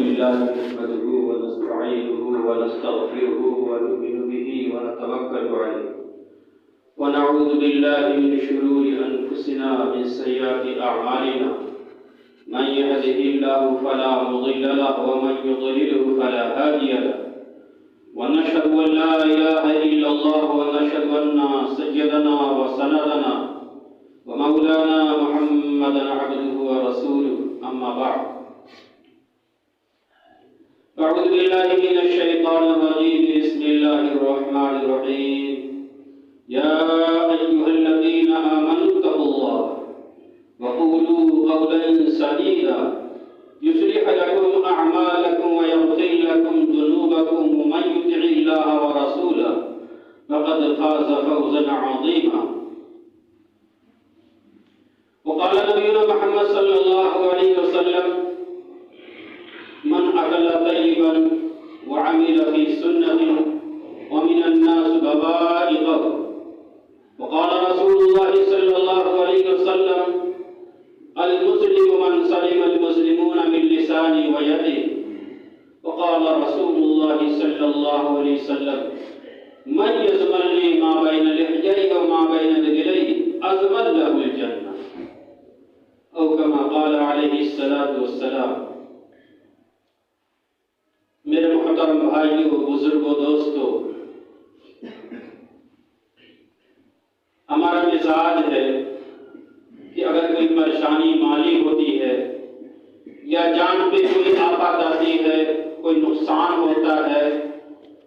لله نحمده ونستعينه ونستغفره ونؤمن به ونتوكل عليه ونعوذ بالله من شرور أنفسنا من سيئات أعمالنا من يهده الله فلا مضل له ومن يضلله فلا هادي له ونشهد أن لا إله إلا الله ونشهد أن سيدنا وسندنا ومولانا محمدا عبده ورسوله أما بعد أعوذ بالله من الشيطان الرجيم بسم الله الرحمن الرحيم يا أيها الذين آمنوا اتقوا الله وقولوا قولا سديدا يصلح لكم أعمالكم ويغفر لكم ذنوبكم ومن يطع الله ورسوله فقد فاز فوزا عظيما وقال نبينا محمد صلى الله عليه وسلم من أكل طيبا وعمل في سنة ومن الناس بوائقه وقال رسول الله صلى الله عليه وسلم المسلم من سلم المسلمون من لسانه ويده وقال رسول الله صلى الله عليه وسلم من يزمن لي ما بين لحييه وما بين رجليه أزمن له الجنة أو كما قال عليه الصلاة والسلام. میرے محترم بھائیوں، بزرگوں، دوستوں، ہمارا مزاج ہے کہ اگر کوئی پریشانی مالی ہوتی ہے یا جان پہ کوئی آفت آتی ہے، کوئی نقصان ہوتا ہے،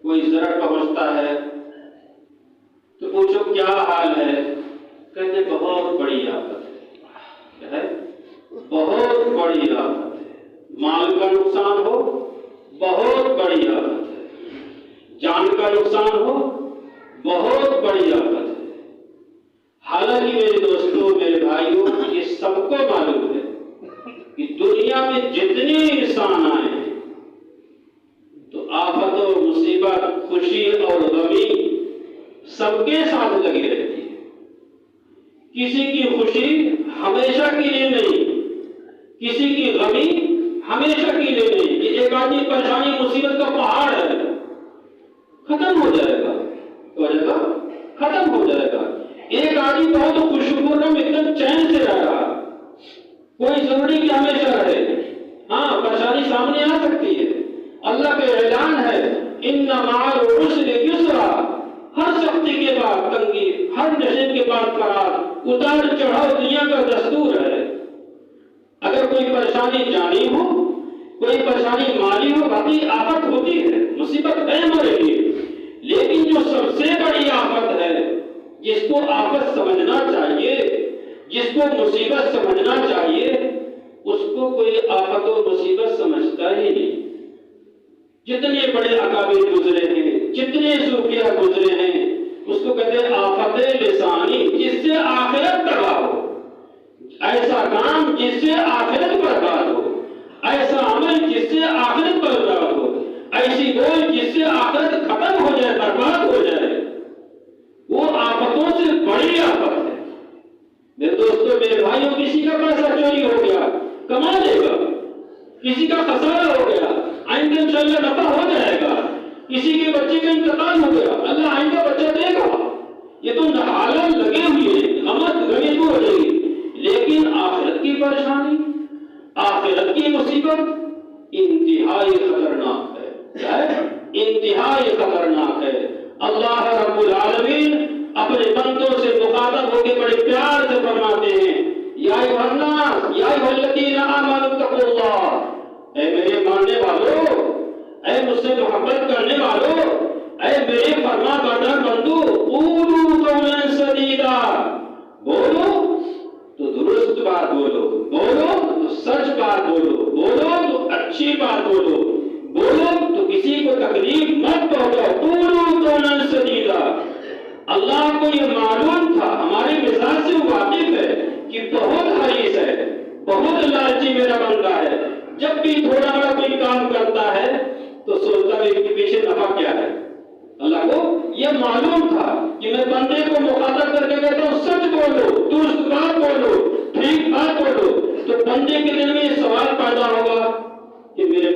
کوئی ضرر پہنچتا ہے تو پوچھو کیا حال ہے؟ کہتے بہت بڑی آفت ہے، بہت بڑی آفت ہے. مال کا نقصان ہو بہت بڑی آفت ہے، جان کا نقصان ہو بہت بڑی آفت ہے. حالانکہ میرے دوستوں، میرے بھائیوں، یہ سب کو معلوم ہے کہ دنیا میں جتنے انسان آئے ہیں تو آفت و مصیبت، خوشی اور غمی سب کے ساتھ لگی رہتی ہے. کسی کی خوشی ہمیشہ کے لیے نہیں، کسی کی غمی ہمیشہ کے لیے نہیں. یہ ایک آدمی پریشانی مصیبت کا پہاڑ ہے، ختم ہو جائے گا، ختم ہو جائے گا. ایک آدمی بہت خوشگوار میں ایک دم چین سے رہ رہا، کوئی ضروری کہ ہمیشہ رہے. ہاں، پریشانی سامنے آ سکتی ہے. اللہ کا اعلان ہے ان مع العسر یسرا، ہر سختی کے بعد تنگی، ہر نشے کے بعد فرار، اتار چڑھاؤ دنیا کا دستور ہے. اگر کوئی پریشانی جانی ہو، کوئی پریشانی مالی ہو، باقی آفت ہوتی ہے، مصیبت قائم ہو رہی ہے. لیکن جو سب سے بڑی آفت ہے، جس کو آفت سمجھنا چاہیے، جس کو مصیبت سمجھنا چاہیے، اس کو کوئی آفت و مصیبت سمجھتا ہی نہیں. جتنے بڑے اکابر گزرے ہیں، جتنے صوفیاء گزرے ہیں، اس کو کہتے ہیں آفت لسانی، جس سے آخرت تباہ ہو. ایسا کام جس سے آخرت برباد ہو، ایسا عمل جس سے آخرت برباد ہو، ایسی بول جس سے آخرت ختم ہو جائے، برباد ہو جائے، وہ آفتوں سے بڑی آفت ہے. میرے دوستوں، میرے بھائیوں، کسی کا پیسہ چوری ہو گیا، کما لے گا. کسی کا خسارہ ہو گیا، آئندہ انشاءاللہ نفع ہو جائے گا. کسی کے بچے کا انتقال ہو گیا، اللہ آئندہ بچہ دے گا. یہ تو حالات لگے ہوئے ہیں، غمت غمی تو ہو جائے گی. لیکن آخرت کی پریشانی، آخرت کی مصیبت انتہائی خطرناک ہے. کیا ہے؟ انتہائی خطرناک ہے. اللہ رب العالمین اپنے بندوں سے مخاطب ہو کے بڑے پیار سے فرماتے ہیں یا ایھا الناس یا ایھا الذین آمنوا اتقوا اللہ، اے میرے ماننے والو، اے مجھ سے محبت کرنے والو، اے میرے فرما بردار بندو، قولوا قولا سدیدا، بولو تو درست بات بولو، بولو تو سچ بات بولو، بولو تو اچھی بات بولو، بولو تو کسی کو تکلیف مت پہنچاؤ. قولوا قولا سدیدا. اللہ کو یہ معلوم تھا، ہمارے مزاج سے واقف ہے کہ بہت حریص ہے، بہت لالچی میرا بندہ ہے. جب بھی تھوڑا بڑا کوئی کام کرتا ہے تو سوچتا ہے کہ پیچھے نفع کیا ہے. اللہ کو یہ معلوم تھا کہ میں بندے کو مخاطب کر کے کہتا ہوں سچ بولو، درست بات بولو، ٹھیک بات بولو. تو بندے کے دل میں یہ سوال پیدا ہوگا کہ میرے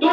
2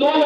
2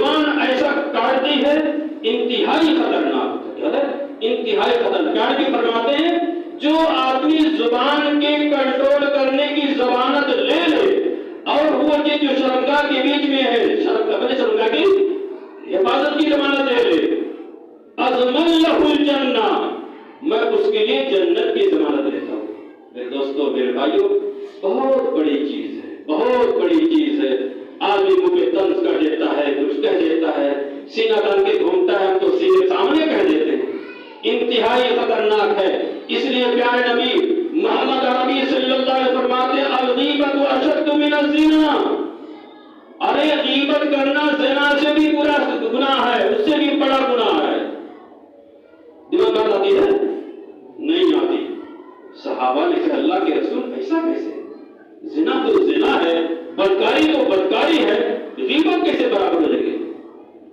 زبان ایسا کاٹتی ہے انتہائی خطرناک ہے، انتہائی خطرناک. کیا کہ فرماتے ہیں جو آدمی زبان کے کنٹرول کرنے کی ضمانت لے لے اور وہ جو شرمگاہ کے بیچ میں ہے، شرمگاہ کی حفاظت کی ضمانت لے لے، اضمن لہ الجنہ، میں اس کے لیے جنت کی ضمانت لیتا ہوں. میرے دوستو، میرے بھائیو، بہت بڑی چیز ہے، بہت بڑی چیز ہے. آدمی منہ پہ طنز کر دیتا ہے، کچھ کہہ دیتا ہے، سینہ تان کے گھومتا ہے، ہم تو سینے سامنے کہہ دیتے ہیں. انتہائی خطرناک ہے. اس لیے پیارے نبی محمد عربی صلی اللہ علیہ وسلم فرماتے ہیں الغیبۃ اشد من الزنا. ارے غیبت کرنا زنا سے بھی برا گناہ ہے، اس سے بھی بڑا گناہ ہے. دماغ بات آتی ہے؟ نہیں آتی. صحابہ نے کہا اللہ کے رسول ایسا کیسے؟ زنا تو زنا ہے، بدکاری تو بدکاری ہے، غیبت کیسے برابر ہو جائے گی؟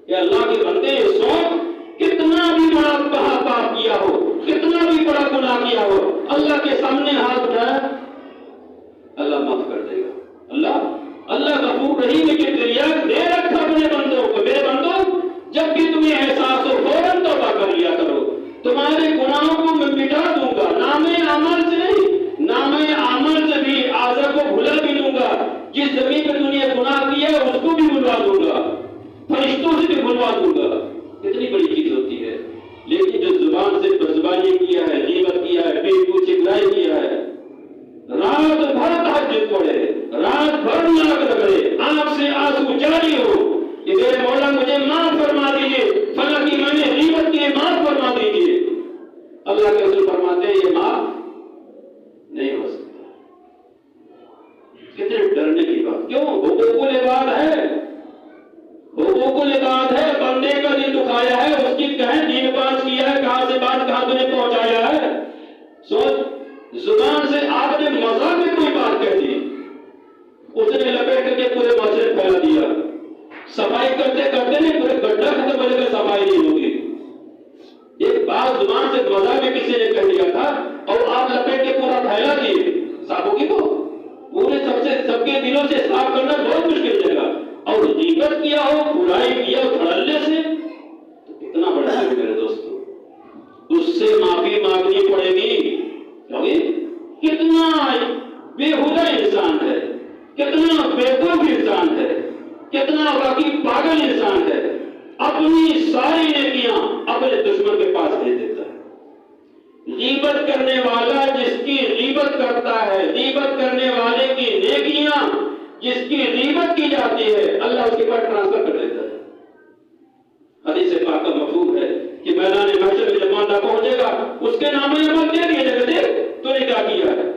کہ اللہ کے بندے سوچ، کتنا بھی بڑا پاپ کیا ہو، کتنا بھی بڑا گناہ کیا ہو، اللہ کے سامنے ہاتھ اٹھایا، اللہ معاف کر دے گا. اللہ غفور رحیم کے ذریعہ دے رکھا اپنے بندوں کو. میرے بندوں، جب بھی تمہیں احساس ہو فوراً توبہ کر لیا کرو. تمہارے گناہوں کو میں مٹا دوں گا، نامے اعمال سے نہیں، نامے اعمال سے بھی آزا کو بھلا بھی دوں گا. جس زمین پہ تم نے گناہ کیا اس کو بھی بھلوا دوں گا، فرشتوں سے بھی بھلوا دوں گا. کتنی بڑی چیز ہوتی ہے. لیکن جو زبان سے بدزبانی کیا ہے، غیبت کیا ہے، پیٹ کو چگلائی کیا ہے، رات بھر تہجد پڑھے، رات بھر ناک رگڑے، آنکھ سے آنسو جاری ہو کہ میرے مولا مجھے معاف فرما دیجیے، فلاں کی میں نے غیبت کی معاف فرما دیجیے. اللہ کے رسول فرماتے ہیں یہ معاف نہیں ہو سکتا. کتنے ڈرنے کی بات. کیوں؟ حقوق العباد ہے، حقوق العباد ہے. بندے کا دل دکھایا ہے، اس کی کہیں دین پاس کیا ہے، کہاں سے بات کہاں تجھے پہنچایا ہے. سوچ، زبان سے آپ نے مذاق میں کوئی بات کہہ دی، اس نے لپیٹ کے پورے معاشرے پھیلا دیا. صفائی کرتے کرتے نہیں پورے گڈھا ختم ہو جائے، صفائی نہیں ہوگی. ایک بات زبان سے مذاق میں کسی نے کہہ دیا تھا اور آپ لپیٹ کے پورا پھیلا دیے، صاف ہوگی وہ؟ پورے سب کے دلوں سے صاف کرنا بہت مشکل جگہ. اور غیبت کیا ہو، برائی کیا ہو دھڑلے سے، تو کتنا بڑا ہے میرے دوستو. اس سے معافی مانگنی پڑے گی. کتنا بےہودہ انسان ہے، کتنا بیوقوف انسان ہے، کتنا واقعی پاگل انسان ہے. اپنی ساری نیکیاں اپنے دشمن کے پاس بھیج دیتا ہے. غیبت کرنے والا جس کی غیبت کرتا ہے، غیبت کرنے والے کی نیکیاں جس کی غیبت کی جاتی ہے، اللہ اس کے پاس ٹرانسفر کر دیتا ہے. حدیث پاک کا مفہوم ہے کہ میدان محشر میں جب بندہ پہنچے گا، اس کے نام عمل دے دیے جائے گا. دیکھ تو نے کیا کیا ہے،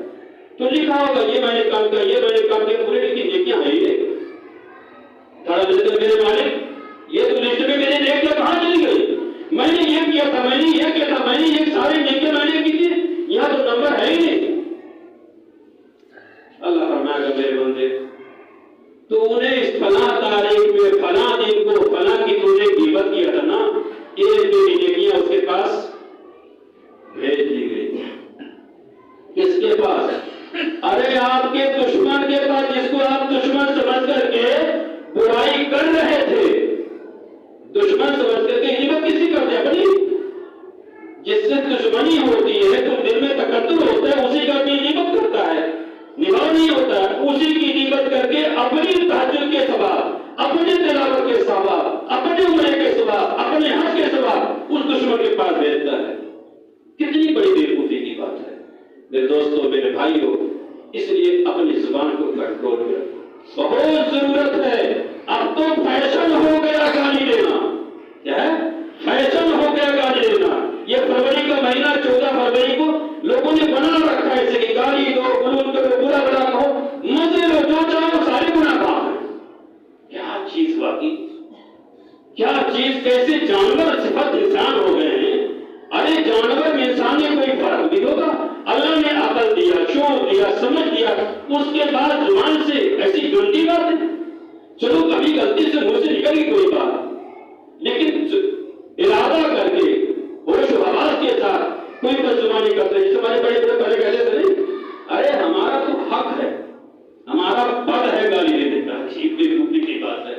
تو لکھا ہوگا یہ میں نے کام کیا، یہ میں نے کام کیا. پورے کی نیکیاں ہیں ہی تھوڑا دیتے میرے مالک، یہ تو لسٹ میں میرے نیکیاں کہاں چلی گئی؟ میں نے یہ کیا تھا، میں نے یہ کیا تھا، میں نے یہ سارے نیکیاں میں نے کی تھی، یہاں تو نمبر ہے ہی نہیں. اللہ فرمائے گا میرے بندے تو انہیں اس فلاں تاریخ میں فلاں دن کو فلاں کی تو نے غیبت کیا تھا نا، یہ میری نیکیاں اس کے پاس بھیج دی گئی. کس کے پاس؟ ارے آپ کے دشمن کے پاس، جس کو آپ دشمن سمجھ کر کے برائی کر رہے تھے. دشمن سمجھ کر کے غیبت کسی کرتے اپنی، جس سے دشمنی ہوتی ہے تو دل میں تکبر ہوتا ہے، اسی کا بھی غیبت کرتا ہے. نبھا نہیں ہوتا ہے، اسی کی غیبت کر کے اپنی تہجد کے ثواب، اپنے تلاوت کے ثواب، اپنے عمرے کے ثواب، اپنے حج کے ثواب اس دشمن کے پاس بھیجتا ہے. کتنی بڑی بیوقوفی کی بات ہے میرے دوستوں، میرے بھائیوں. اس لیے اپنی زبان کو کنٹرول میں رکھو، بہت ضرورت ہے. اب تو فیشن ہو گیا گالی دینا. کیا ہے؟ فیشن ہو گیا گالی دینا. یہ فروری کا مہینہ 14 فروری کو لوگوں نے بنا رکھا ہے اسے کہ گالی دو، غلط کرو، برا بلا کہو، مزے لو، جو چاہو، سارے گناہ کام ہے. کیا چیز واقعی، کیا چیز، کیسے جانور صفت انسان ہو گئے ہیں. ارے جانور میں انسان میں کوئی فرق نہیں ہوگا. اللہ نے عقل دیا، شعور دیا، سمجھ دیا، اس کے بعد زبان سے ایسی گندی بات ہے. چلو کبھی غلطی سے منہ سے نکل گئی کوئی بات، لیکن ارادہ کر کے ہوش و حواس کے ساتھ کوئی بدزبانی کرتے ہیں. جیسے ہمارے بڑے بڑے پہلے کہتے تھے نہیں، ارے ہمارا تو حق ہے، ہمارا پد ہے گالی دینے کا. عجیب بیوقوفی کی بات ہے.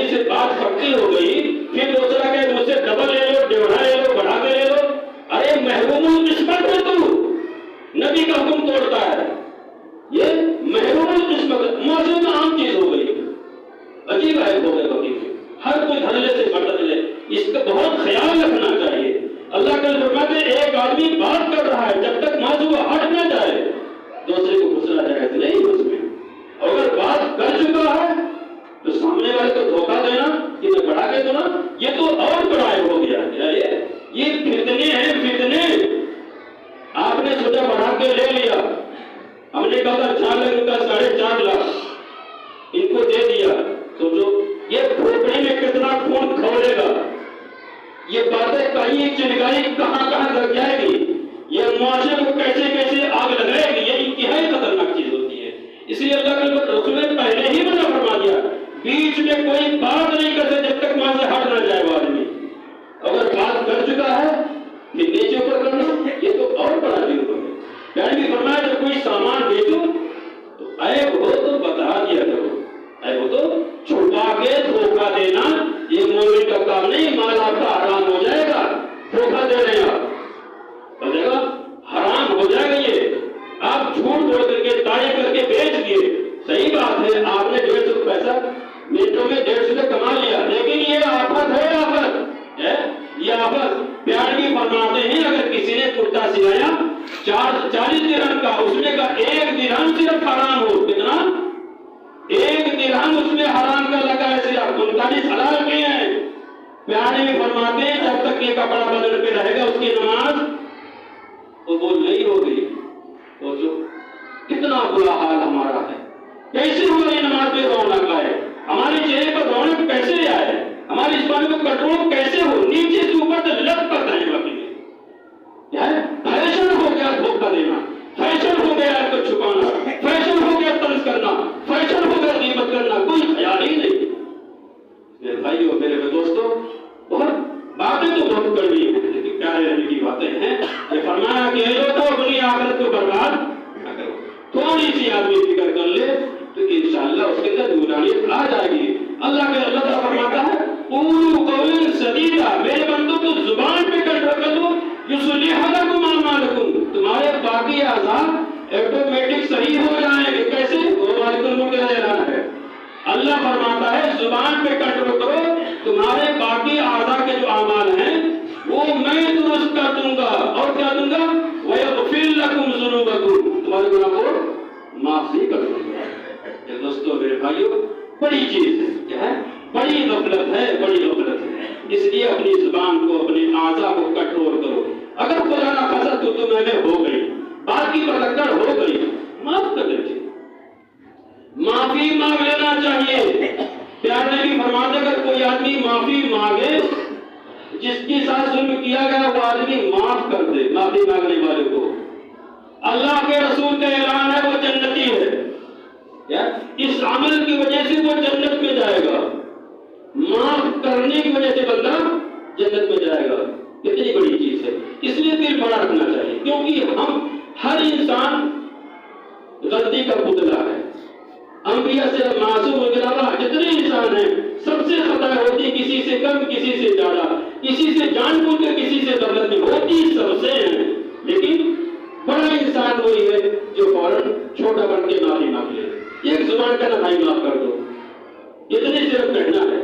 آدمی سے بات پکی ہو گئی، پھر دوسرا کہ مجھ سے ڈبل لے لو، ڈیوڑا لے لو، بڑھا کے لے لو، ارے محروم القسمت میں تو نبی کا حکم توڑتا ہے، یہ محروم القسمت معاشرے میں عام چیز ہو گئی، عجیب عیب ہو گئے وکیل، ہر کوئی دھڑلے سے بڑھتا چلے، اس کا بہت خیال رکھنا چاہیے۔ اللہ کا فرماتے ہیں ایک آدمی بات کر رہا ہے، جب تک موضوع ہٹ نہ جائے دوسرے کو گھسنا جائز نہیں اس میں، اگر بات کر چکا ہے تو سامنے والے کو دھوکہ دینا کہ میں بڑھا کے دوں نا، یہ تو اور بڑا ہو گیا، یہ فتنے ہیں فتنے۔ آپ نے سوچا بڑھا کے لے لیا، ہم نے کہا تھا 4 لاکھ روپیہ 4.5 لاکھ ان کو دے دیا، سوچو یہ کھوپڑی میں کتنا خون کھولے گا، یہ باتیں کہیں چنگائی کہاں کہاں لگ جائے گی، یہ معاشرے کو کیسے کیسے آگ لگائے گی، یہ انتہائی خطرناک چیز ہوتی ہے۔ اس لیے اللہ کے رسول نے پہلے ہی منع فرما دیا، بیچ میں کوئی بات نہیں کرتے جب تک وہاں سے ہٹ نہ جائے وہ آدمی، اگر بات کر چکا ہے پھر نیچے اوپر کرنا، یہ تو اور بڑا جرم ہے۔ یعنی کہ فرمایا جب کوئی سامان بیچو تو عیب ہو تو بتا دیا کرو، عیب ہو تو چھپا کے دھوکہ دینا یہ مومن کا کام نہیں، مال آپ کا حرام ہو جائے گا، دھوکہ دے رہے ہیں آپ، ہو جائے گا حرام ہو جائے گا، یہ آپ جھوٹ بول کر کے تاڑی کر کے بیچ دیے، صحیح بات ہے آپ نے 150 پیسہ منٹوں میں 150 سے کما لیا، لیکن یہ آفت ہے، آفت ہے یہ آفت۔ پیار بھی فرماتے ہیں اگر کسی نے کرتا سلایا 40 درہم کا، اس میں کا 1 درہم صرف حرام ہو، کتنا 1 درہم اس میں حرام کا لگا ہے، صرف 39 حلال کے ہیں۔ پیارے بھی فرماتے ہیں جب تک یہ کپڑا بدن پہ رہے گا اس کی نماز قبول نہیں ہوگی۔ تو جو کتنا برا حال ہمارا ہے، کیسے ہماری نماز میں رونق آئے، ہمارے چہرے پر رونق کیسے آئے، ہماری زبان کو کنٹرول کیسے ہو، نیچے سے اوپر تک لگ پڑتا ہے باقی کیا ہے، فیشن ہو گیا دھوکہ دینا، فیشن ہو گیا آپ کو چھپانا، فیشن ہو گیا طنز کرنا، فیشن ہو گیا غیبت کرنا، کوئی خیال ہی نہیں۔ میرے بھائیو میرے دوستو، بہت باتیں تو بہت کڑوی ہیں لیکن پیارے نبی کی باتیں ہیں۔ یہ فرمایا کہ اے لوگو اپنی آخرت کو برباد نہ کرو، تھوڑی سی آدمی فکر کر لے تو انشاءاللہ اس کے اندر نورانیت آ جائے گی۔ اللہ تعالیٰ فرماتا ہے قولوا قولا سدیدا، میرے بندوں کو زبان پہ کنٹرول کر لو، یصلح لکم اعمالکم، تمہارے باقی اعضاء آٹومیٹک صحیح ہو جائیں گے، کیسے؟ وہ مالک الملک کا اعلان ہے، اللہ فرماتا ہے زبان پہ کنٹرول کرو، تمہارے باقی اعضاء کے جو اعمال ہیں وہ میں درست کر دوں گا، اور کیا دوں گا؟ وَيَغْفِرْ لَكُمْ ذُنُوبَكُمْ، تمہارے گناہ کو معاف بھی کر دوں گا۔ دوستو میرے بھائیو بڑی چیز ہے، کیا ہے؟ بڑی غفلت ہے، بڑی غفلت ہے، اس لیے اپنی زبان کو اپنے اعضاء کو کنٹرول کرو۔ اگر خدا نہ خاصا تو میں نے ہو گئی، بات کی پلکڑ ہو گئی، معاف کر دیجیے، معافی مانگ لینا چاہیے۔ پیار نے بھی فرماتے اگر کوئی آدمی معافی مانگے، جس کے ساتھ ظلم کیا گیا وہ آدمی معاف کر دے معافی مانگنے والے کو، اللہ کے رسول کا اعلان ہے وہ جنتی ہے، کیا اس عمل کی وجہ سے وہ جنت میں جائے گا، معاف کرنے کی وجہ سے بندہ جنت میں جائے گا۔ کتنی بڑی چیز ہے، اس لیے دل بڑا رکھنا چاہیے، کیونکہ ہم ہر انسان غلطی کا پتلا ہے، انبیاء سے معصوم وغیرہ جتنے انسان ہیں سب سے خطا ہوتی، کسی سے کم کسی سے زیادہ، کسی سے جان بوجھ کے کسی سے غلطی ہوتی سب سے ہیں، لیکن بڑا انسان وہی ہے جو فوراً چھوٹا بن کے معافی مانگ لے، ایک زبان کا نہ بھائی معاف کر دو، اتنی صرف کہنا ہے۔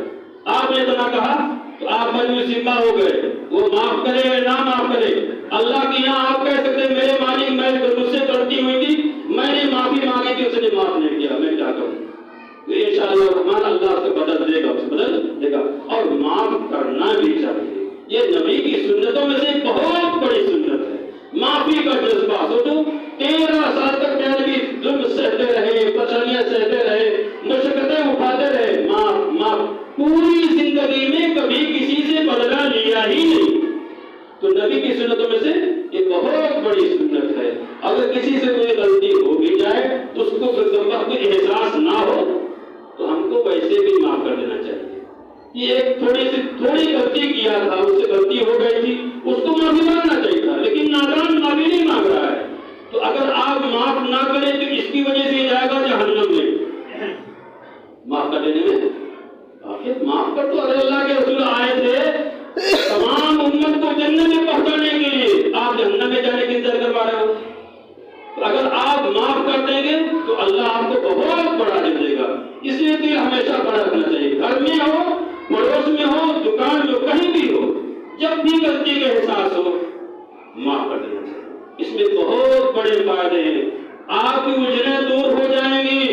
آپ نے اتنا کہا تو آپ مجموعی ذمہ ہو گئے، وہ معاف کرے یا نہ معاف کرے، اللہ کی یہاں آپ کہہ سکتے میرے مالک میں مجھ سے غلطی ہوئی تھی، میں نے معافی مانگی تھی، اس نے معاف نہیں کیا، میں کیا کروں؟ تو انشاءاللہ الرحمن اللہ سے بدل دے گا، اسے بدل دے گا، اور معاف کرنا بھی چاہیے۔ یہ نبی کی سنتوں میں سے بہت بڑی سنت ہے، معافی کا جذبہ۔ سوچو 13 سال تک نبی ظلم سہتے رہے، پریشانیاں سہتے رہے، مشقتیں اٹھاتے رہے، معاف پوری زندگی میں کبھی کسی سے بدلہ لیا ہی نہیں۔ تو نبی کی سنتوں میں سے یہ بہت بڑی سنت ہے، اگر کسی سے کوئی غلطی ہو بھی جائے اس کو کوئی احساس نہ ہو تو ہم کو ویسے بھی معاف کر دینا چاہیے۔ یہ ایک تھوڑی غلطی کیا تھا، اس سے غلطی ہو گئی تھی، اس کو معافی مانگنا چاہیے تھا، لیکن نادان معافی نہیں مانگ رہا ہے، تو اگر آپ معاف نہ کریں تو اس کی وجہ سے جائے گا جہنم میں، معاف کر دینے میں کہ معاف کر دو. اگر اللہ کے رسول آئے تھے تمام امت کو جنت میں پہنچانے کے لیے، آپ جہنم میں جانے کی انتظار کروا رہے ہو. اگر آپ معاف کر دیں گے تو اللہ آپ کو بہت بڑا دے دے گا. اس لیے دل ہمیشہ بڑا رکھنا چاہیے. گھر میں ہو، پڑوس میں ہو، دکان میں ہو، کہیں بھی ہو، جب بھی غلطی کا احساس ہو معاف کر دینا چاہیے. اس میں بہت بڑے فائدے ہیں. آپ کی الجھنیں دور ہو جائیں گی،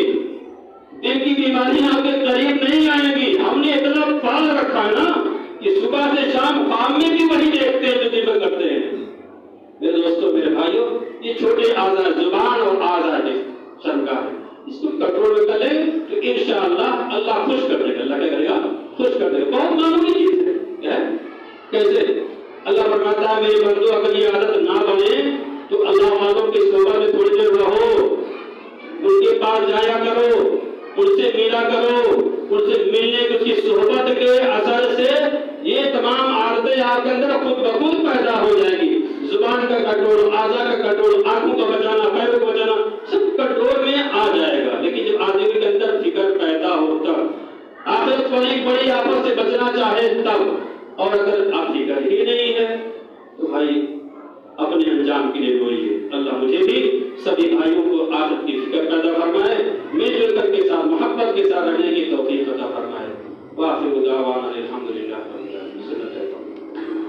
دل کی بیماریاں آپ کے قریب نہیں آئیں گی. ہم نے اتنا پال رکھا ہے نا کہ صبح سے شام خواب میں بھی وہی دیکھتے ہیں جو دل میں کرتے ہیں. میرے دوستوں، میرے بھائیوں، یہ چھوٹے اعضاء زبان اور اعضاء شرمگاہ ہے، اس کو کنٹرول میں کر لیں تو انشاءاللہ اللہ خوش کر دے گا. اللہ کیا کرے گا؟ خوش کر دے گا. بہت معمولی چیز ہے. کیسے؟ اللہ فرماتا ہے میرے بندو اگر یہ عادت نہ بنے تو اللہ والوں کی صحبت میں تھوڑی دیر رہو، ان کے پاس جایا کرو، ان سے ملا کرو. ان سے ملنے کی اس کی صحبت کے اثر سے یہ تمام عادتیں آپ کے اندر خود بخود پیدا ہو جائیں گی. زبان کا کنٹرول، اعضاء کا کنٹرول، آنکھوں کا بچانا، پیروں کا بچانا، سب کنٹرول میں آ جائے گا. لیکن جب آدمی کے اندر فکر پیدا ہو تب، آخر بڑی آفت سے بچنا چاہے تب، اور اگر آپ فکر ہی نہیں ہے تو بھائی اپنے انجام کے لیے روئیے. اللہ مجھے بھی سبھی بھائیوں کو آخرت کی فکر پیدا فرمائے، مل جل کر کے ساتھ محبت کے ساتھ رہنے کی توفیق عطا فرمائے. وآخر دعوانا الحمدللہ رب العالمین.